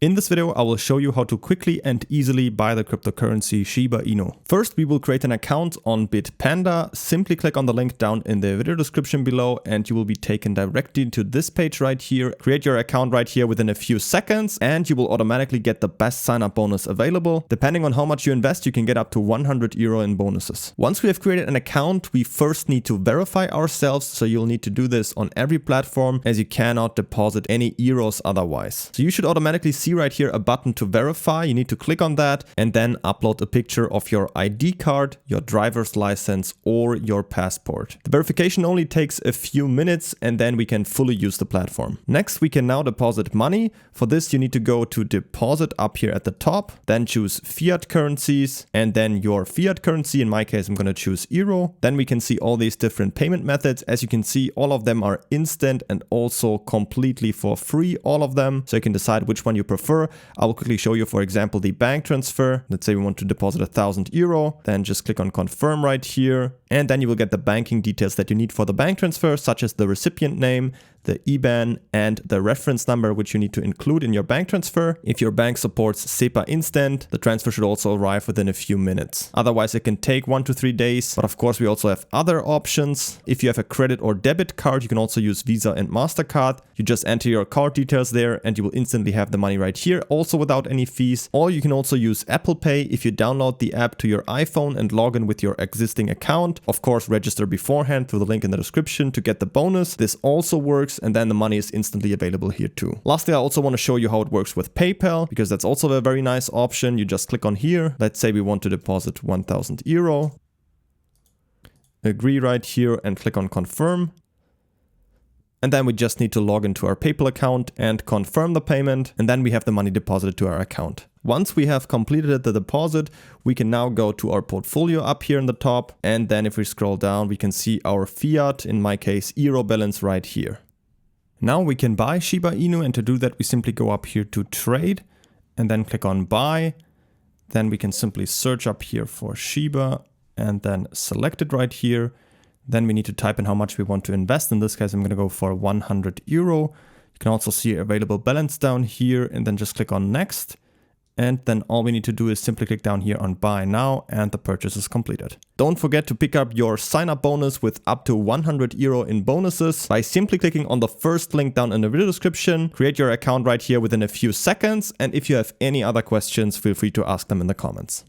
In this video, I will show you how to quickly and easily buy the cryptocurrency Shiba Inu. First, we will create an account on Bitpanda. Simply click on the link down in the video description below and you will be taken directly to this page right here. Create your account right here within a few seconds and you will automatically get the best sign-up bonus available. Depending on how much you invest, you can get up to 100 euro in bonuses. Once we have created an account, we first need to verify ourselves. So you'll need to do this on every platform as you cannot deposit any euros otherwise. So you should automatically see right here a button to verify. You need to click on that and then upload a picture of your ID card, your driver's license or your passport. The verification only takes a few minutes and then we can fully use the platform. Next, we can now deposit money. For this, you need to go to deposit up here at the top, then choose fiat currencies and then your fiat currency. In my case, I'm going to choose euro. Then we can see all these different payment methods. As you can see, all of them are instant and also completely for free, all of them. So you can decide which one you prefer. I will quickly show you, for example, the bank transfer. Let's say we want to deposit 1,000 euro, then just click on confirm right here. And then you will get the banking details that you need for the bank transfer, such as the recipient name, the IBAN and the reference number, which you need to include in your bank transfer. If your bank supports SEPA Instant, the transfer should also arrive within a few minutes. Otherwise, it can take 1 to 3 days. But of course, we also have other options. If you have a credit or debit card, you can also use Visa and MasterCard. You just enter your card details there and you will instantly have the money right here, also without any fees. Or you can also use Apple Pay if you download the app to your iPhone and log in with your existing account. Of course, register beforehand through the link in the description to get the bonus. This also works and then the money is instantly available here too. Lastly, I also want to show you how it works with PayPal because that's also a very nice option. You just click on here. Let's say we want to deposit 1,000 euro. Agree right here and click on confirm. And then we just need to log into our PayPal account and confirm the payment. And then we have the money deposited to our account. Once we have completed the deposit, we can now go to our portfolio up here in the top. And then if we scroll down, we can see our fiat, in my case, euro balance right here. Now we can buy Shiba Inu, and to do that, we simply go up here to trade and then click on buy. Then we can simply search up here for Shiba and then select it right here. Then we need to type in how much we want to invest. In this case, I'm going to go for 100 euro. You can also see available balance down here and then just click on next. And then all we need to do is simply click down here on buy now and the purchase is completed. Don't forget to pick up your sign up bonus with up to 100 euro in bonuses by simply clicking on the first link down in the video description. Create your account right here within a few seconds. And if you have any other questions, feel free to ask them in the comments.